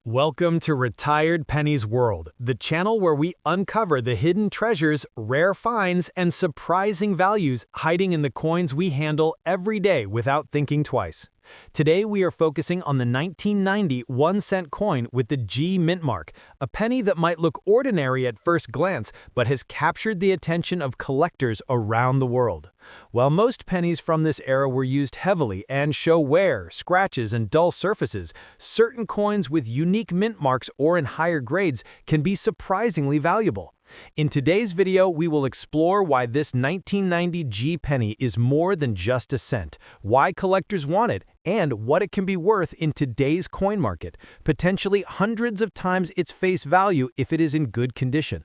Welcome to Retired Pennies World, the channel where we uncover the hidden treasures, rare finds, and surprising values hiding in the coins we handle every day without thinking twice. Today we are focusing on the 1990 1-cent coin with the G mint mark, a penny that might look ordinary at first glance but has captured the attention of collectors around the world. While most pennies from this era were used heavily and show wear, scratches, and dull surfaces, certain coins with unique mint marks or in higher grades can be surprisingly valuable. In today's video, we will explore why this 1990 G penny is more than just a cent, why collectors want it, and what it can be worth in today's coin market, potentially hundreds of times its face value if it is in good condition.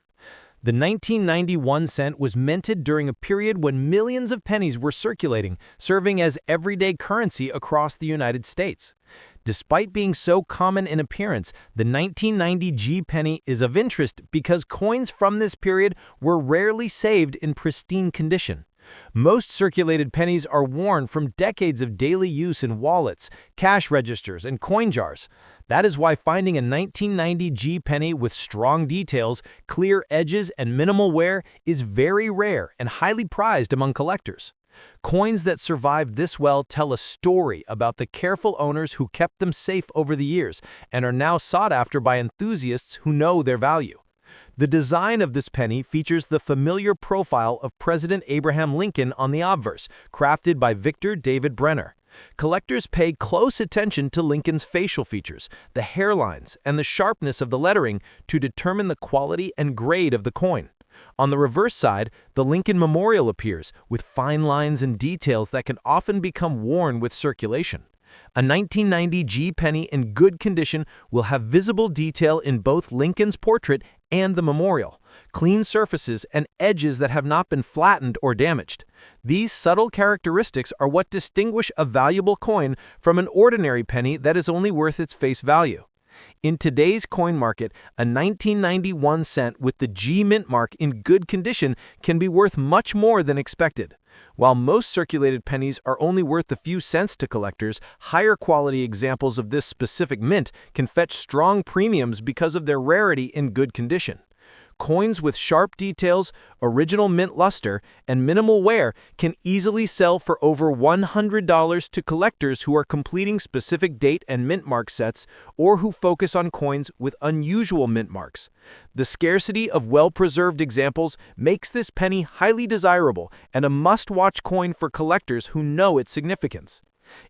The 1991 cent was minted during a period when millions of pennies were circulating, serving as everyday currency across the United States. Despite being so common in appearance, the 1990 G penny is of interest because coins from this period were rarely saved in pristine condition. Most circulated pennies are worn from decades of daily use in wallets, cash registers, and coin jars. That is why finding a 1990 G penny with strong details, clear edges, and minimal wear is very rare and highly prized among collectors. Coins that survived this well tell a story about the careful owners who kept them safe over the years and are now sought after by enthusiasts who know their value. The design of this penny features the familiar profile of President Abraham Lincoln on the obverse, crafted by Victor David Brenner. Collectors pay close attention to Lincoln's facial features, the hairlines, and the sharpness of the lettering to determine the quality and grade of the coin. On the reverse side, the Lincoln Memorial appears, with fine lines and details that can often become worn with circulation. A 1990 G penny in good condition will have visible detail in both Lincoln's portrait and the memorial, clean surfaces, and edges that have not been flattened or damaged. These subtle characteristics are what distinguish a valuable coin from an ordinary penny that is only worth its face value. In today's coin market, a 1991 cent with the G mint mark in good condition can be worth much more than expected. While most circulated pennies are only worth a few cents to collectors, higher quality examples of this specific mint can fetch strong premiums because of their rarity in good condition. Coins with sharp details, original mint luster, and minimal wear can easily sell for over $100 to collectors who are completing specific date and mint mark sets or who focus on coins with unusual mint marks. The scarcity of well-preserved examples makes this penny highly desirable and a must-watch coin for collectors who know its significance.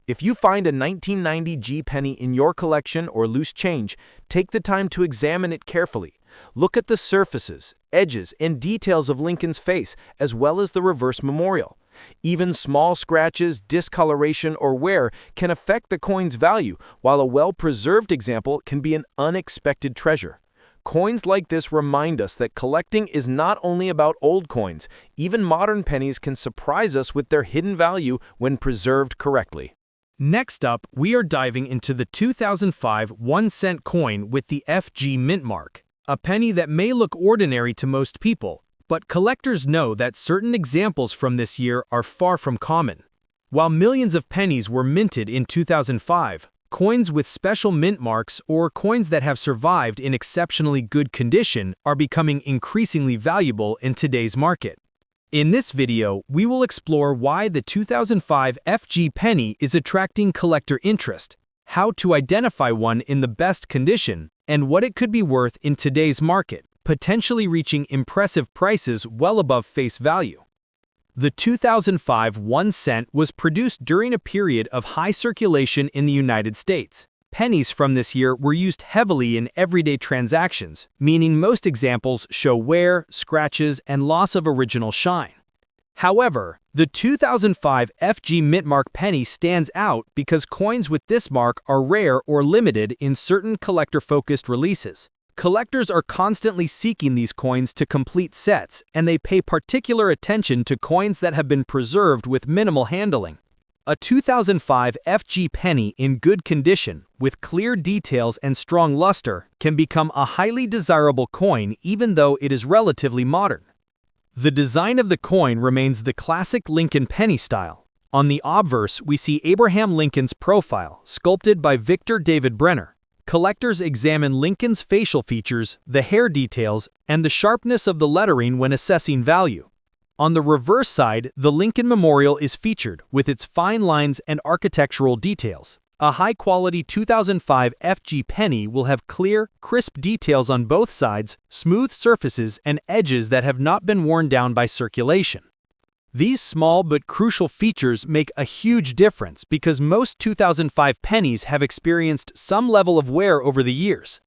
If you find a 1990 G penny in your collection or loose change, take the time to examine it carefully. Look at the surfaces, edges, and details of Lincoln's face, as well as the reverse memorial. Even small scratches, discoloration, or wear can affect the coin's value, while a well-preserved example can be an unexpected treasure. Coins like this remind us that collecting is not only about old coins. Even modern pennies can surprise us with their hidden value when preserved correctly. Next up, we are diving into the 2005 1-cent coin with the FG mint mark. A penny that may look ordinary to most people, but collectors know that certain examples from this year are far from common. While millions of pennies were minted in 2005, coins with special mint marks or coins that have survived in exceptionally good condition are becoming increasingly valuable in today's market. In this video, we will explore why the 2005 FG penny is attracting collector interest, how to identify one in the best condition, and what it could be worth in today's market, potentially reaching impressive prices well above face value. The 2005 1-cent was produced during a period of high circulation in the United States. Pennies from this year were used heavily in everyday transactions, meaning most examples show wear, scratches, and loss of original shine. However, the 2005 FG mint mark penny stands out because coins with this mark are rare or limited in certain collector-focused releases. Collectors are constantly seeking these coins to complete sets, and they pay particular attention to coins that have been preserved with minimal handling. A 2005 FG penny in good condition, with clear details and strong luster, can become a highly desirable coin even though it is relatively modern. The design of the coin remains the classic Lincoln penny style. On the obverse, we see Abraham Lincoln's profile, sculpted by Victor David Brenner. Collectors examine Lincoln's facial features, the hair details, and the sharpness of the lettering when assessing value. On the reverse side, the Lincoln Memorial is featured with its fine lines and architectural details. A high-quality 2005 FG penny will have clear, crisp details on both sides, smooth surfaces, and edges that have not been worn down by circulation. These small but crucial features make a huge difference because most 2005 pennies have experienced some level of wear over the years.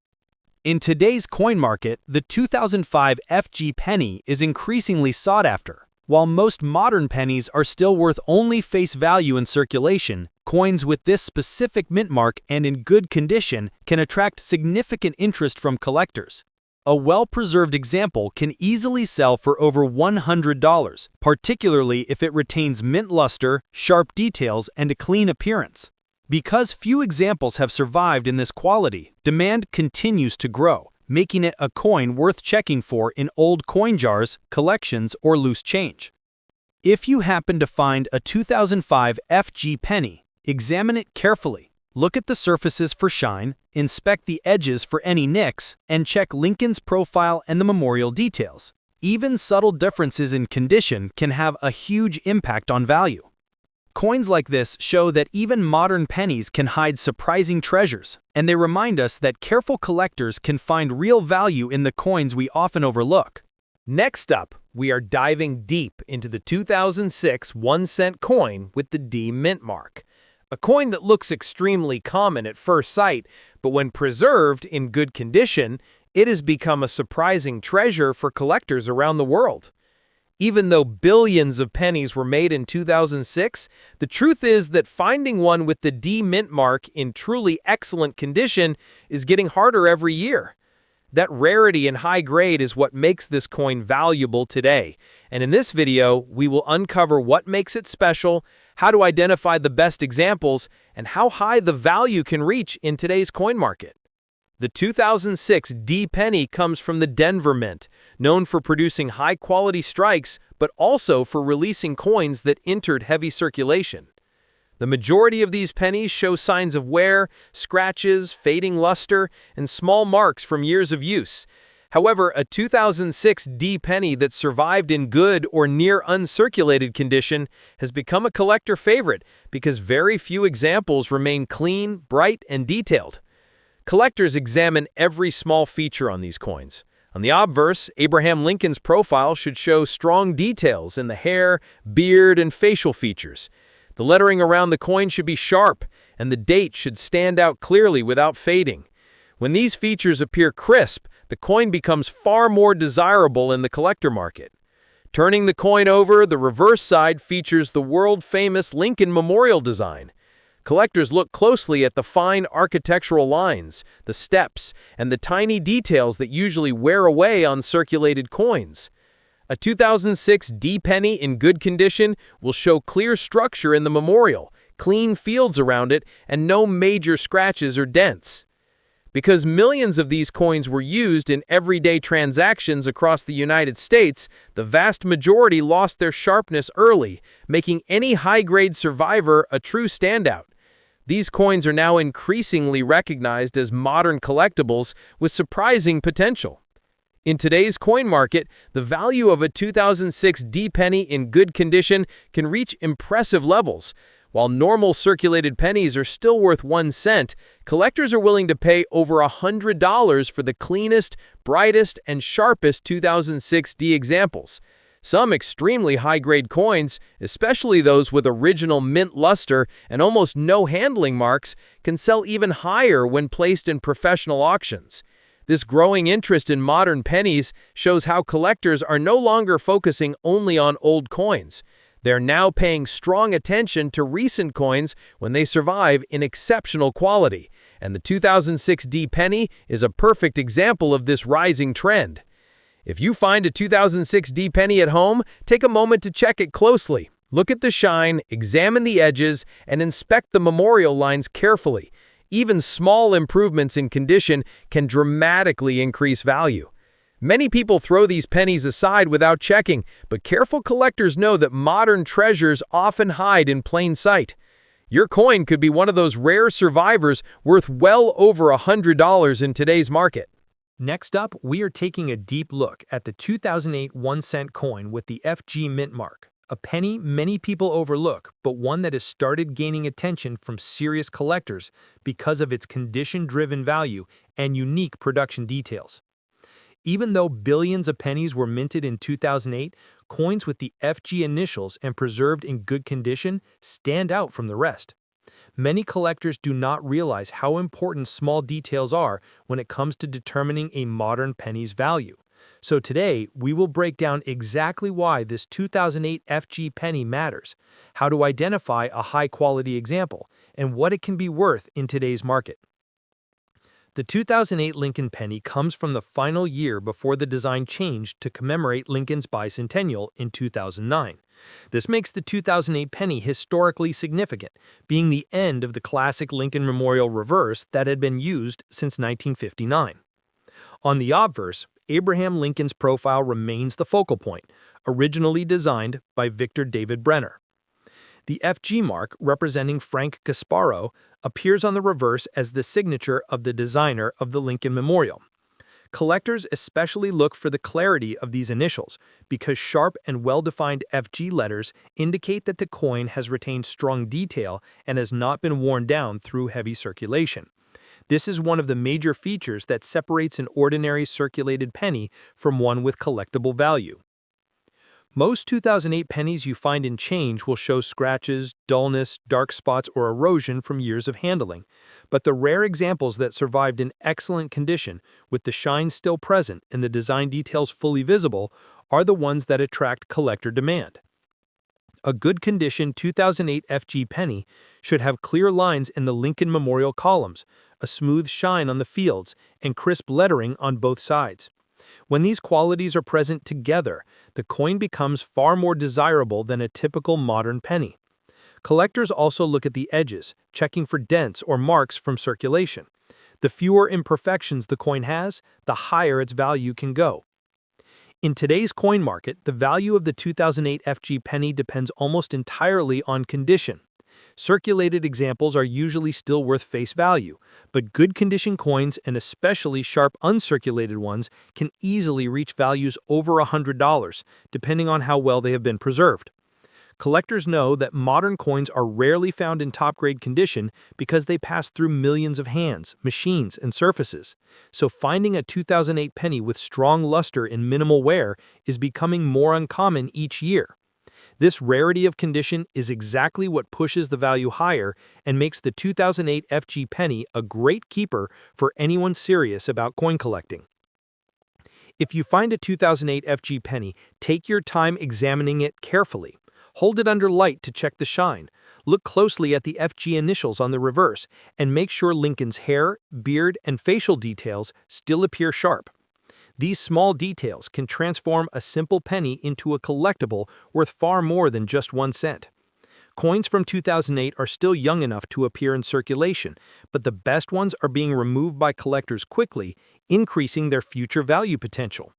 In today's coin market, the 2005 FG penny is increasingly sought after. While most modern pennies are still worth only face value in circulation, coins with this specific mint mark and in good condition can attract significant interest from collectors. A well-preserved example can easily sell for over $100, particularly if it retains mint luster, sharp details, and a clean appearance. Because few examples have survived in this quality, demand continues to grow, making it a coin worth checking for in old coin jars, collections, or loose change. If you happen to find a 2005 FG penny, examine it carefully. Look at the surfaces for shine, inspect the edges for any nicks, and check Lincoln's profile and the memorial details. Even subtle differences in condition can have a huge impact on value. Coins like this show that even modern pennies can hide surprising treasures, and they remind us that careful collectors can find real value in the coins we often overlook. Next up, we are diving deep into the 2006 1-cent coin with the D mint mark. A coin that looks extremely common at first sight, but when preserved in good condition, it has become a surprising treasure for collectors around the world. Even though billions of pennies were made in 2006, the truth is that finding one with the D mint mark in truly excellent condition is getting harder every year. That rarity and high grade is what makes this coin valuable today. And in this video, we will uncover what makes it special, how to identify the best examples, and how high the value can reach in today's coin market. The 2006 D penny comes from the Denver Mint, known for producing high-quality strikes, but also for releasing coins that entered heavy circulation. The majority of these pennies show signs of wear, scratches, fading luster, and small marks from years of use. However, a 2006 D penny that survived in good or near uncirculated condition has become a collector favorite because very few examples remain clean, bright, and detailed. Collectors examine every small feature on these coins. On the obverse, Abraham Lincoln's profile should show strong details in the hair, beard, and facial features. The lettering around the coin should be sharp, and the date should stand out clearly without fading. When these features appear crisp, the coin becomes far more desirable in the collector market. Turning the coin over, the reverse side features the world-famous Lincoln Memorial design. Collectors look closely at the fine architectural lines, the steps, and the tiny details that usually wear away on circulated coins. A 2006 D penny in good condition will show clear structure in the memorial, clean fields around it, and no major scratches or dents. Because millions of these coins were used in everyday transactions across the United States, the vast majority lost their sharpness early, making any high-grade survivor a true standout. These coins are now increasingly recognized as modern collectibles with surprising potential. In today's coin market, the value of a 2006 D penny in good condition can reach impressive levels. While normal circulated pennies are still worth 1 cent, collectors are willing to pay over $100 for the cleanest, brightest, and sharpest 2006 D examples. Some extremely high-grade coins, especially those with original mint luster and almost no handling marks, can sell even higher when placed in professional auctions. This growing interest in modern pennies shows how collectors are no longer focusing only on old coins. They're now paying strong attention to recent coins when they survive in exceptional quality, and the 2006 D penny is a perfect example of this rising trend. If you find a 2006 D penny at home, take a moment to check it closely. Look at the shine, examine the edges, and inspect the memorial lines carefully. Even small improvements in condition can dramatically increase value. Many people throw these pennies aside without checking, but careful collectors know that modern treasures often hide in plain sight. Your coin could be one of those rare survivors worth well over $100 in today's market. Next up, we are taking a deep look at the 2008 1-cent coin with the FG mint mark, a penny many people overlook, but one that has started gaining attention from serious collectors because of its condition-driven value and unique production details. Even though billions of pennies were minted in 2008, coins with the FG initials and preserved in good condition stand out from the rest. Many collectors do not realize how important small details are when it comes to determining a modern penny's value. So today, we will break down exactly why this 2008 FG penny matters, how to identify a high-quality example, and what it can be worth in today's market. The 2008 Lincoln penny comes from the final year before the design changed to commemorate Lincoln's bicentennial in 2009. This makes the 2008 penny historically significant, being the end of the classic Lincoln Memorial reverse that had been used since 1959. On the obverse, Abraham Lincoln's profile remains the focal point, originally designed by Victor David Brenner. The FG mark, representing Frank Gasparo, appears on the reverse as the signature of the designer of the Lincoln Memorial. Collectors especially look for the clarity of these initials because sharp and well-defined FG letters indicate that the coin has retained strong detail and has not been worn down through heavy circulation. This is one of the major features that separates an ordinary circulated penny from one with collectible value. Most 2008 pennies you find in change will show scratches, dullness, dark spots, or erosion from years of handling. But the rare examples that survived in excellent condition, with the shine still present and the design details fully visible, are the ones that attract collector demand. A good condition 2008 FG penny should have clear lines in the Lincoln Memorial columns, a smooth shine on the fields, and crisp lettering on both sides. When these qualities are present together, the coin becomes far more desirable than a typical modern penny. Collectors also look at the edges, checking for dents or marks from circulation. The fewer imperfections the coin has, the higher its value can go. In today's coin market, the value of the 2008 FG penny depends almost entirely on condition. Circulated examples are usually still worth face value, but good condition coins and especially sharp uncirculated ones can easily reach values over $100, depending on how well they have been preserved. Collectors know that modern coins are rarely found in top-grade condition because they pass through millions of hands, machines, and surfaces. So finding a 2008 penny with strong luster and minimal wear is becoming more uncommon each year. This rarity of condition is exactly what pushes the value higher and makes the 2008 FG penny a great keeper for anyone serious about coin collecting. If you find a 2008 FG penny, take your time examining it carefully. Hold it under light to check the shine. Look closely at the FG initials on the reverse and make sure Lincoln's hair, beard, and facial details still appear sharp. These small details can transform a simple penny into a collectible worth far more than just 1 cent. Coins from 2008 are still young enough to appear in circulation, but the best ones are being removed by collectors quickly, increasing their future value potential.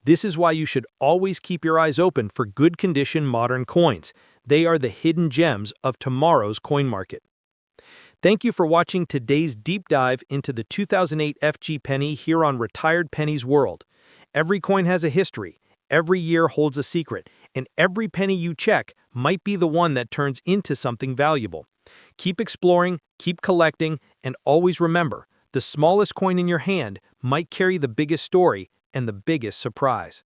This is why you should always keep your eyes open for good condition modern coins. They are the hidden gems of tomorrow's coin market. Thank you for watching today's deep dive into the 2008 FG penny here on Retired Pennies World. Every coin has a history, every year holds a secret, and every penny you check might be the one that turns into something valuable. Keep exploring, keep collecting, and always remember, the smallest coin in your hand might carry the biggest story and the biggest surprise.